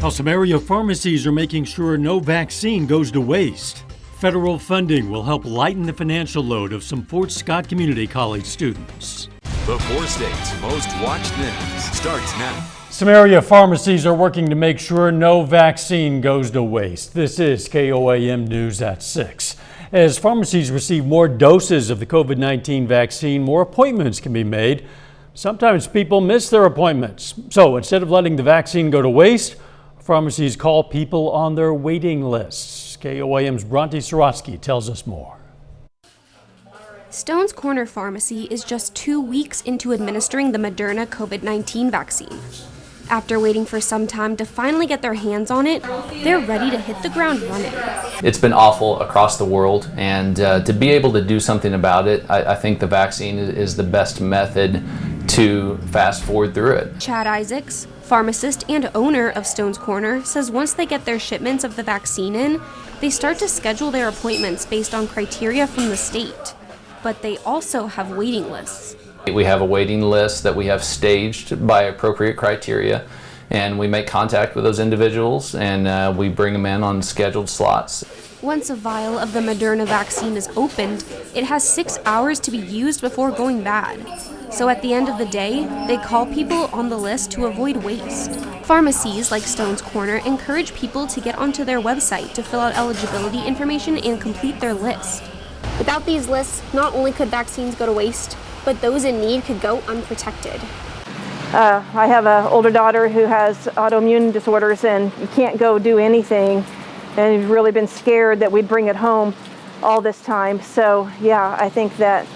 How some area pharmacies are making sure no vaccine goes to waste. Federal funding will help lighten the financial load of some Fort Scott Community College students. The four states' most watched news starts now. Some area pharmacies are working to make sure no vaccine goes to waste. This is KOAM News at 6. As pharmacies receive more doses of the COVID-19 vaccine, more appointments can be made. Sometimes people miss their appointments. So instead of letting the vaccine go to waste, pharmacies call people on their waiting lists. KOAM's Bronte Sorotsky tells us more. Stone's Corner Pharmacy is just 2 weeks into administering the Moderna COVID-19 vaccine. After waiting for some time to finally get their hands on it, they're ready to hit the ground running. It's been awful across the world, and to be able to do something about it, I think the vaccine is the best method to fast forward through it. Chad Isaacs, pharmacist and owner of Stone's Corner, says once they get their shipments of the vaccine in, they start to schedule their appointments based on criteria from the state. But they also have waiting lists. We have a waiting list that we have staged by appropriate criteria, and we make contact with those individuals and we bring them in on scheduled slots. Once a vial of the Moderna vaccine is opened, it has 6 hours to be used before going bad. So at the end of the day, they call people on the list to avoid waste. Pharmacies like Stone's Corner encourage people to get onto their website to fill out eligibility information and complete their list. Without these lists, not only could vaccines go to waste, but those in need could go unprotected. I have an older daughter who has autoimmune disorders, and you can't go do anything, and we've really been scared that we'd bring it home all this time. So yeah, I think that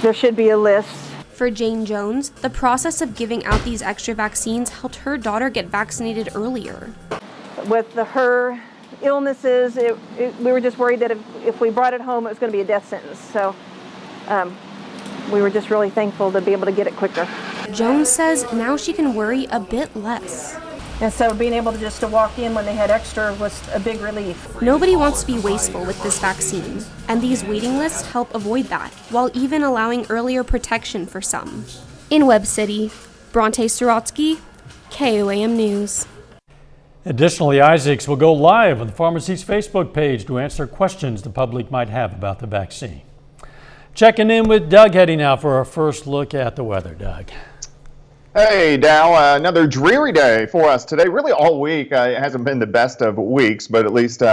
there should be a list. For Jane Jones, the process of giving out these extra vaccines helped her daughter get vaccinated earlier. With her illnesses, we were just worried that if we brought it home, it was going to be a death sentence. So we were just really thankful to be able to get it quicker. Jones says now she can worry a bit less. And so being able to walk in when they had extra was a big relief. Nobody wants to be wasteful with this vaccine, and these waiting lists help avoid that, while even allowing earlier protection for some. In Webb City, Bronte Sorotsky, KOAM News. Additionally, Isaacs will go live on the pharmacy's Facebook page to answer questions the public might have about the vaccine. Checking in with Doug heading out for our first look at the weather. Doug. Hey, Dow, another dreary day for us today. Really all week. It hasn't been the best of weeks, but at least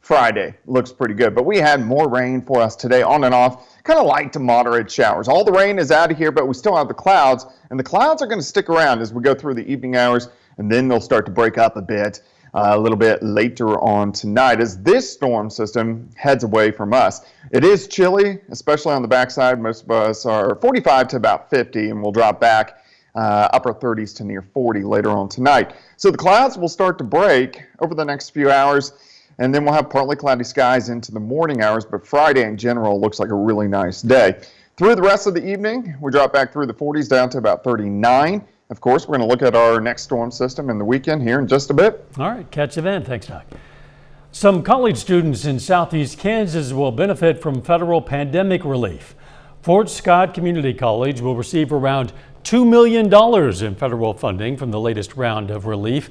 Friday looks pretty good. But we had more rain for us today, on and off, kind of light to moderate showers. All the rain is out of here, but we still have the clouds, and the clouds are going to stick around as we go through the evening hours, and then they'll start to break up a bit a little bit later on tonight as this storm system heads away from us. It is chilly, especially on the backside. Most of us are 45 to about 50, and we'll drop back upper 30s to near 40 later on tonight. So the clouds will start to break over the next few hours, and then we'll have partly cloudy skies into the morning hours, but Friday in general looks like a really nice day. Through the rest of the evening, we drop back through the 40s down to about 39. Of course, we're going to look at our next storm system in the weekend here in just a bit. All right, catch you then. Thanks, Doc. Some college students in southeast Kansas will benefit from federal pandemic relief. Fort Scott Community College will receive around $2 million in federal funding from the latest round of relief.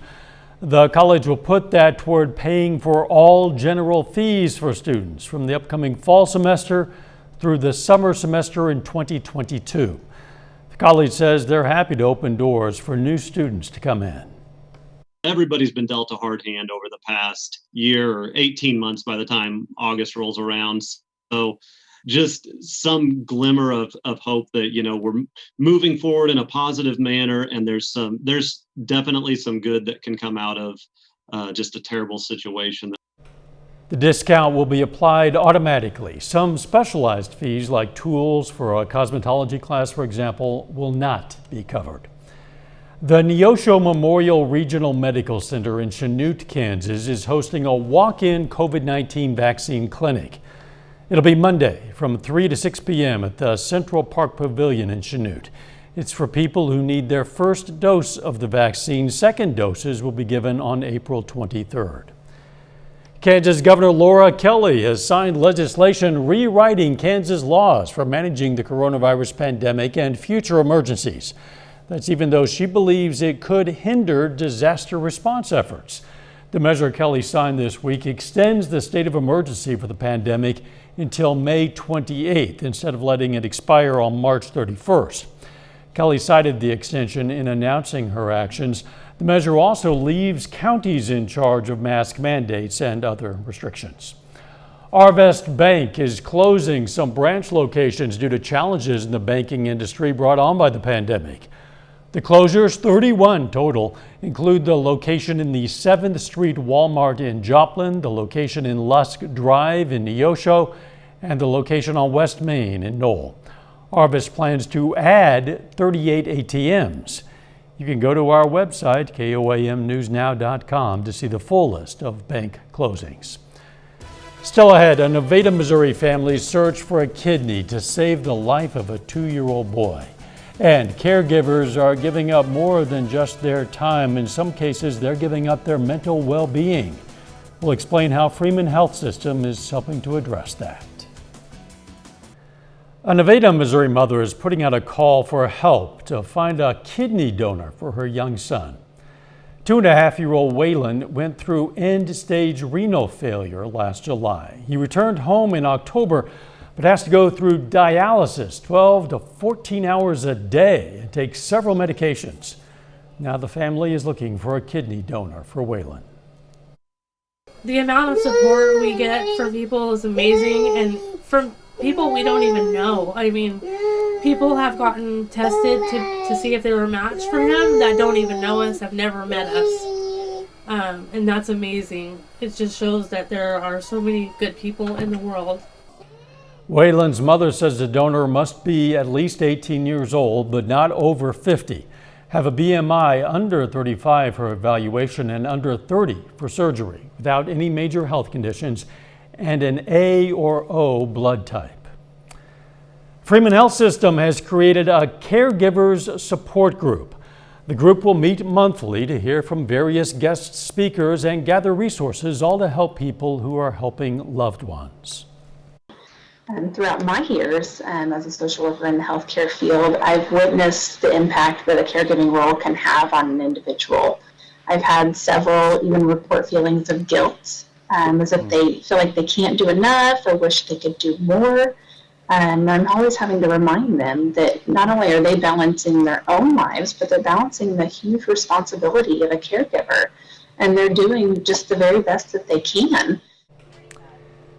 The college will put that toward paying for all general fees for students from the upcoming fall semester through the summer semester in 2022. The college says they're happy to open doors for new students to come in. Everybody's been dealt a hard hand over the past year or 18 months by the time August rolls around. So just some glimmer of hope that, we're moving forward in a positive manner, and there's definitely some good that can come out of just a terrible situation. The discount will be applied automatically. Some specialized fees, like tools for a cosmetology class, for example, will not be covered. The Neosho Memorial Regional Medical Center in Chanute, Kansas, is hosting a walk-in COVID-19 vaccine clinic. It'll be Monday from 3 to 6 p.m. at the Central Park Pavilion in Chanute. It's for people who need their first dose of the vaccine. Second doses will be given on April 23rd. Kansas Governor Laura Kelly has signed legislation rewriting Kansas laws for managing the coronavirus pandemic and future emergencies. That's even though she believes it could hinder disaster response efforts. The measure Kelly signed this week extends the state of emergency for the pandemic until May 28th instead of letting it expire on March 31st. Kelly cited the extension in announcing her actions. The measure also leaves counties in charge of mask mandates and other restrictions. Arvest Bank is closing some branch locations due to challenges in the banking industry brought on by the pandemic. The closures, 31 total, include the location in the 7th Street Walmart in Joplin, the location in Lusk Drive in Neosho, and the location on West Main in Knoll. Arvest plans to add 38 ATMs. You can go to our website, KOAMnewsnow.com, to see the full list of bank closings. Still ahead, a Nevada, Missouri family's search for a kidney to save the life of a 2-year-old boy. And caregivers are giving up more than just their time. In some cases, they're giving up their mental well-being. We'll explain how Freeman Health System is helping to address that. A Nevada, Missouri mother is putting out a call for help to find a kidney donor for her young son. 2.5-year-old Waylon went through end-stage renal failure last July. He returned home in October, but has to go through dialysis 12 to 14 hours a day and take several medications. Now the family is looking for a kidney donor for Waylon. The amount of support we get from people is amazing, and from people we don't even know. I mean, people have gotten tested to see if they were a match for him that don't even know us, have never met us. And that's amazing. It just shows that there are so many good people in the world. Waylon's mother says the donor must be at least 18 years old, but not over 50, have a BMI under 35 for evaluation and under 30 for surgery, without any major health conditions, and an A or O blood type. Freeman Health System has created a caregivers support group. The group will meet monthly to hear from various guest speakers and gather resources, all to help people who are helping loved ones. Throughout my years as a social worker in the healthcare field, I've witnessed the impact that a caregiving role can have on an individual. I've had several even report feelings of guilt, as if they feel like they can't do enough or wish they could do more. And I'm always having to remind them that not only are they balancing their own lives, but they're balancing the huge responsibility of a caregiver. And they're doing just the very best that they can.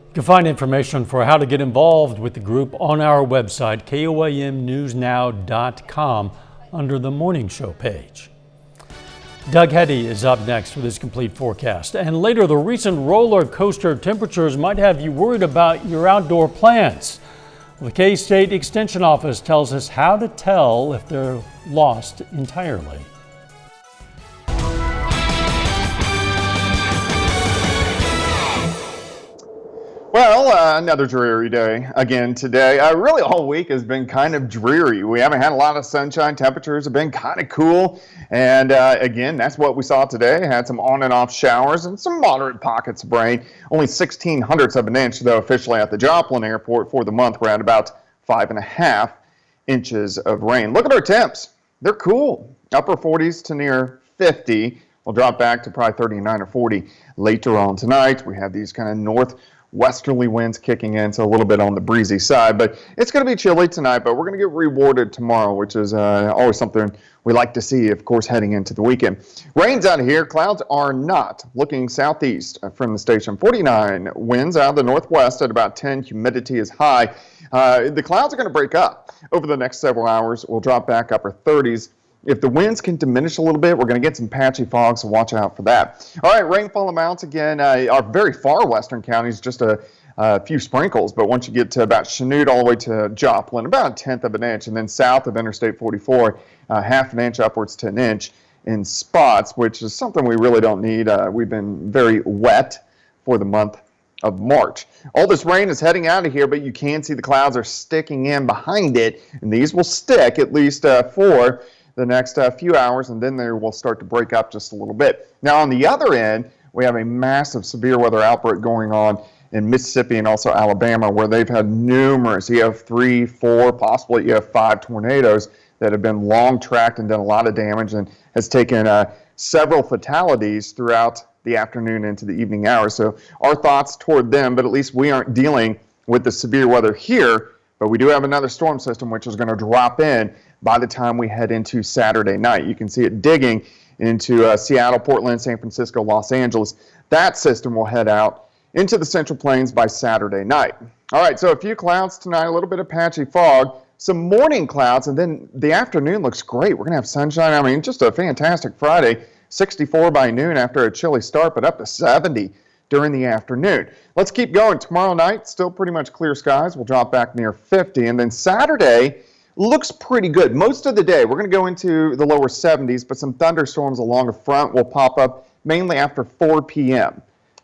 You can find information for how to get involved with the group on our website, KOAMnewsnow.com, under the Morning Show page. Doug Hetty is up next with his complete forecast. And later, the recent roller coaster temperatures might have you worried about your outdoor plans. The K-State Extension Office tells us how to tell if they're lost entirely. Well, another dreary day again today. Really all week has been kind of dreary. We haven't had a lot of sunshine. Temperatures have been kind of cool. And again, that's what we saw today. Had some on and off showers and some moderate pockets of rain. Only 0.16 of an inch, though, officially at the Joplin Airport for the month. We're at about 5.5 inches of rain. Look at our temps. They're cool. Upper 40s to near 50. We'll drop back to probably 39 or 40 later on tonight. We have these kind of northwesterly winds kicking in, so a little bit on the breezy side. But it's going to be chilly tonight, but we're going to get rewarded tomorrow, which is always something we like to see, of course, heading into the weekend. Rain's out of here. Clouds are not. Looking southeast from the station. 49 winds out of the northwest at about 10. Humidity is high. The clouds are going to break up over the next several hours. We'll drop back upper 30s. If the winds can diminish a little bit, we're going to get some patchy fog, so watch out for that. All right, rainfall amounts again are very far western counties, just a few sprinkles, but once you get to about Chanute all the way to Joplin, about 1/10 of an inch, and then south of Interstate 44, 1/2 an inch upwards to 1 inch in spots, which is something we really don't need. We've been very wet for the month of March. All this rain is heading out of here, but you can see the clouds are sticking in behind it, and these will stick at least for the next few hours, and then they will start to break up just a little bit. Now on the other end, we have a massive severe weather outbreak going on in Mississippi and also Alabama, where they've had numerous, you have 3, 4, possibly you have 5 tornadoes that have been long tracked and done a lot of damage and has taken several fatalities throughout the afternoon into the evening hours. So our thoughts toward them, but at least we aren't dealing with the severe weather here. But we do have another storm system which is going to drop in by the time we head into Saturday night. You can see it digging into Seattle, Portland, San Francisco, Los Angeles. That system will head out into the Central Plains by Saturday night. All right, so a few clouds tonight, a little bit of patchy fog, some morning clouds, and then the afternoon looks great. We're going to have sunshine. I mean, just a fantastic Friday. 64 by noon after a chilly start, but up to 70 during the afternoon. Let's keep going. Tomorrow night, still pretty much clear skies. We'll drop back near 50. And then Saturday looks pretty good. Most of the day, we're going to go into the lower 70s, but some thunderstorms along the front will pop up mainly after 4 p.m.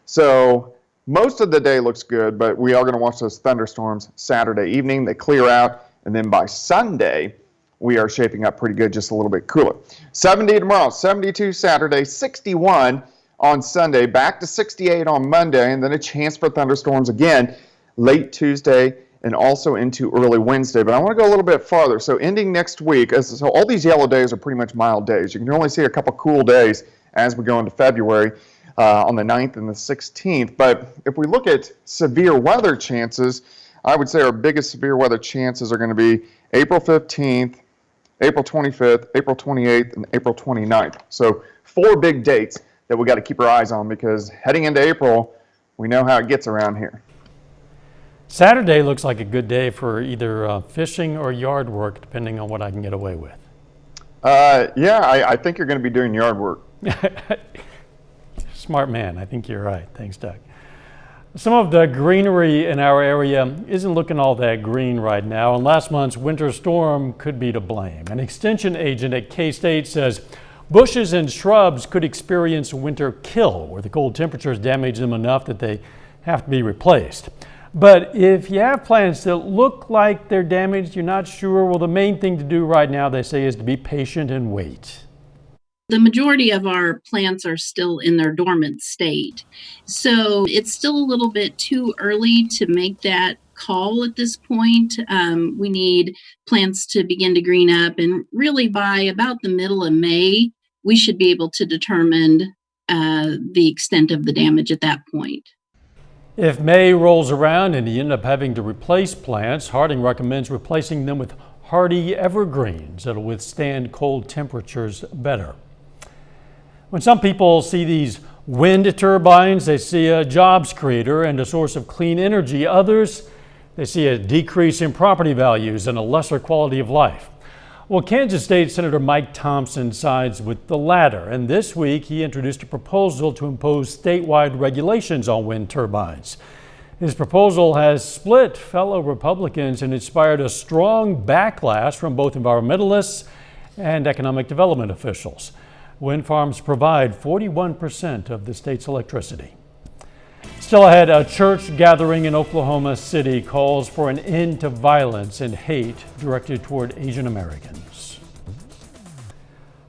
So most of the day looks good, but we are going to watch those thunderstorms Saturday evening. They clear out, and then by Sunday, we are shaping up pretty good, just a little bit cooler. 70 tomorrow, 72 Saturday, 61 on Sunday, back to 68 on Monday, and then a chance for thunderstorms again late Tuesday and also into early Wednesday. But I want to go a little bit farther. So ending next week, so all these yellow days are pretty much mild days. You can only see a couple cool days as we go into February on the 9th and the 16th. But if we look at severe weather chances, I would say our biggest severe weather chances are going to be April 15th, April 25th, April 28th, and April 29th. So 4 big dates that we got to keep our eyes on, because heading into April, we know how it gets around here. Saturday looks like a good day for either fishing or yard work, depending on what I can get away with. Yeah, I think you're going to be doing yard work. Smart man. I think you're right. Thanks, Doug. Some of the greenery in our area isn't looking all that green right now, and last month's winter storm could be to blame. An extension agent at K-State says bushes and shrubs could experience winter kill, where the cold temperatures damage them enough that they have to be replaced. But if you have plants that look like they're damaged, you're not sure, well, the main thing to do right now, they say, is to be patient and wait. The majority of our plants are still in their dormant state. So it's still a little bit too early to make that call at this point. We need plants to begin to green up, and really by about the middle of May, we should be able to determine the extent of the damage at that point. If May rolls around and you end up having to replace plants, Harding recommends replacing them with hardy evergreens that'll withstand cold temperatures better. When some people see these wind turbines, they see a jobs creator and a source of clean energy. Others, they see a decrease in property values and a lesser quality of life. Well, Kansas State Senator Mike Thompson sides with the latter, and this week he introduced a proposal to impose statewide regulations on wind turbines. His proposal has split fellow Republicans and inspired a strong backlash from both environmentalists and economic development officials. Wind farms provide 41% of the state's electricity. Still ahead, a church gathering in Oklahoma City calls for an end to violence and hate directed toward Asian Americans.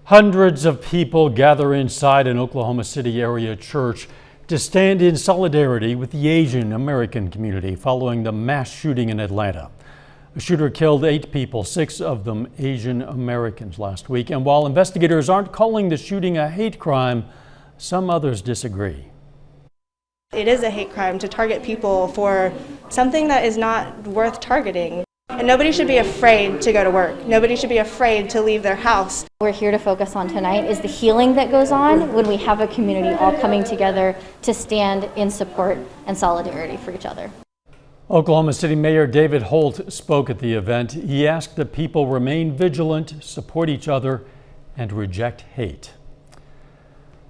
Hundreds of people gather inside an Oklahoma City area church to stand in solidarity with the Asian American community following the mass shooting in Atlanta. The shooter killed 8 people, 6 of them Asian Americans last week. And while investigators aren't calling the shooting a hate crime, some others disagree. It is a hate crime to target people for something that is not worth targeting. And nobody should be afraid to go to work. Nobody should be afraid to leave their house. We're here to focus on tonight is the healing that goes on when we have a community all coming together to stand in support and solidarity for each other. Oklahoma City Mayor David Holt spoke at the event. He asked that people remain vigilant, support each other, and reject hate.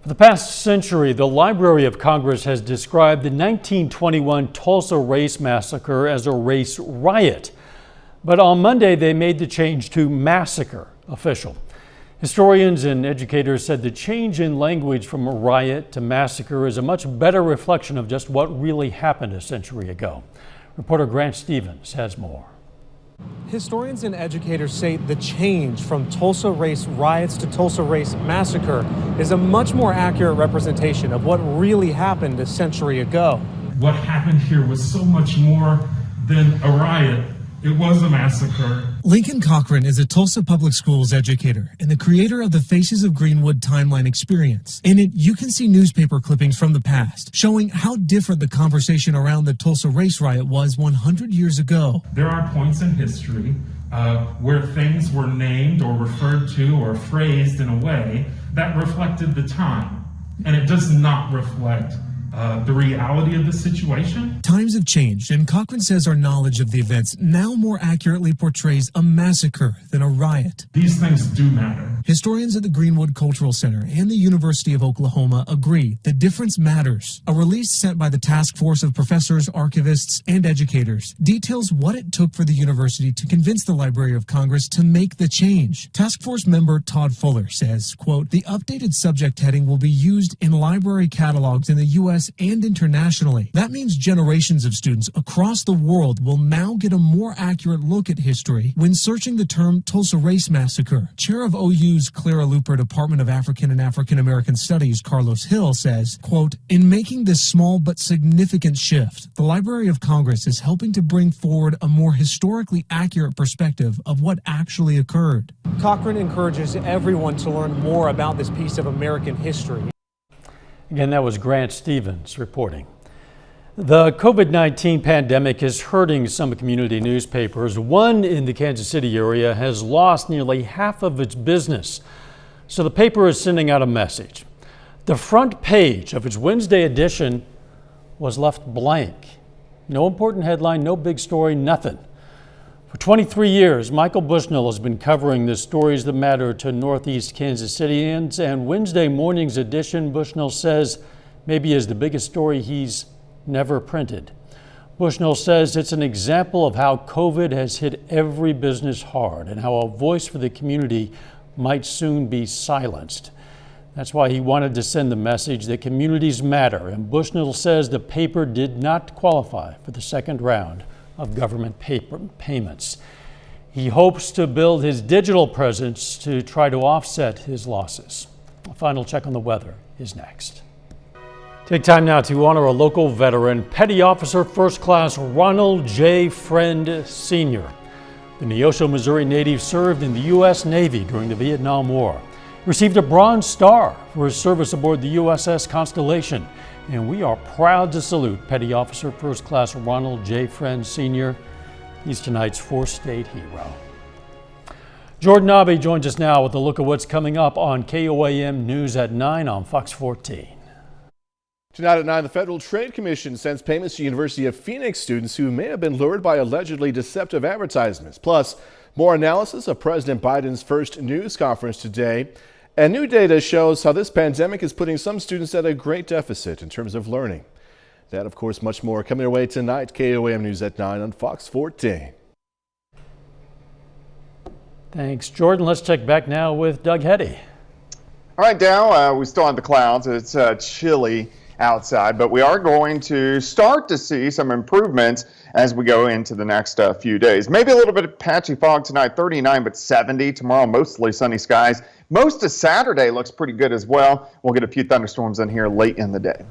For the past century, the Library of Congress has described the 1921 Tulsa Race Massacre as a race riot. But on Monday, they made the change to massacre official. Historians and educators said the change in language from a riot to massacre is a much better reflection of just what really happened a century ago. Reporter Grant Stevens has more. Historians and educators say the change from Tulsa Race Riots to Tulsa Race Massacre is a much more accurate representation of what really happened a century ago. What happened here was so much more than a riot. It was a massacre. Lincoln Cochran is a Tulsa Public Schools educator and the creator of the Faces of Greenwood timeline experience. In it, you can see newspaper clippings from the past showing how different the conversation around the Tulsa race riot was 100 years ago. There are points in history where things were named or referred to or phrased in a way that reflected the time, and it does not reflect the reality of the situation. Times have changed, and Cochran says our knowledge of the events now more accurately portrays a massacre than a riot. These things do matter. Historians at the Greenwood Cultural Center and the University of Oklahoma agree the difference matters. A release sent by the task force of professors, archivists, and educators details what it took for the university to convince the Library of Congress to make the change. Task force member Todd Fuller says, quote, the updated subject heading will be used in library catalogs in the U.S. and internationally. That means generations of students across the world will now get a more accurate look at history when searching the term Tulsa Race Massacre. Chair of OU's Clara Luper Department of African and African American Studies, Carlos Hill, says, quote, in making this small but significant shift, the Library of Congress is helping to bring forward a more historically accurate perspective of what actually occurred. Cochran encourages everyone to learn more about this piece of American history. Again, that was Grant Stevens reporting. The COVID-19 pandemic is hurting some community newspapers. One in the Kansas City area has lost nearly half of its business. So the paper is sending out a message. The front page of its Wednesday edition was left blank. No important headline, no big story, nothing. For 23 years, Michael Bushnell has been covering the stories that matter to Northeast Kansas Cityans, and Wednesday morning's edition, Bushnell says, maybe is the biggest story he's never printed. Bushnell says it's an example of how COVID has hit every business hard and how a voice for the community might soon be silenced. That's why he wanted to send the message that communities matter, and Bushnell says the paper did not qualify for the second round of government payments. He hopes to build his digital presence to try to offset his losses. A final check on the weather is next. Take time now to honor a local veteran, Petty Officer First Class Ronald J. Friend Sr. The Neosho, Missouri native served in the U.S. Navy during the Vietnam War. Received a Bronze Star for his service aboard the USS Constellation. And we are proud to salute Petty Officer First Class Ronald J. Friend Sr. He's tonight's 4th state hero. Jordan Abbey joins us now with a look at what's coming up on KOAM News at 9 on Fox 14. Tonight at 9, the Federal Trade Commission sends payments to University of Phoenix students who may have been lured by allegedly deceptive advertisements. Plus, more analysis of President Biden's first news conference today. And new data shows how this pandemic is putting some students at a great deficit in terms of learning. That, of course, much more coming your way tonight. KOAM News at 9 on Fox 14. Thanks, Jordan. Let's check back now with Doug Heddy. All right, Dow, we still have the clouds. It's chilly outside, but we are going to start to see some improvements as we go into the next few days. Maybe a little bit of patchy fog tonight, 39, but 70. Tomorrow, mostly sunny skies. Most of Saturday looks pretty good as well. We'll get a few thunderstorms in here late in the day.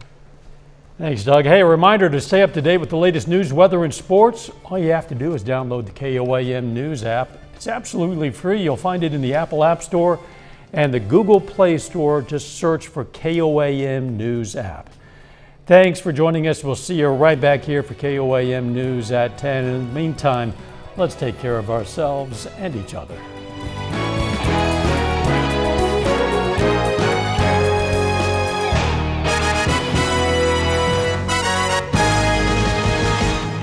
Thanks, Doug. Hey, a reminder to stay up to date with the latest news, weather, and sports. All you have to do is download the KOAM News app. It's absolutely free. You'll find it in the Apple App Store and the Google Play Store. Just search for KOAM News app. Thanks for joining us. We'll see you right back here for KOAM News at 10. In the meantime, let's take care of ourselves and each other.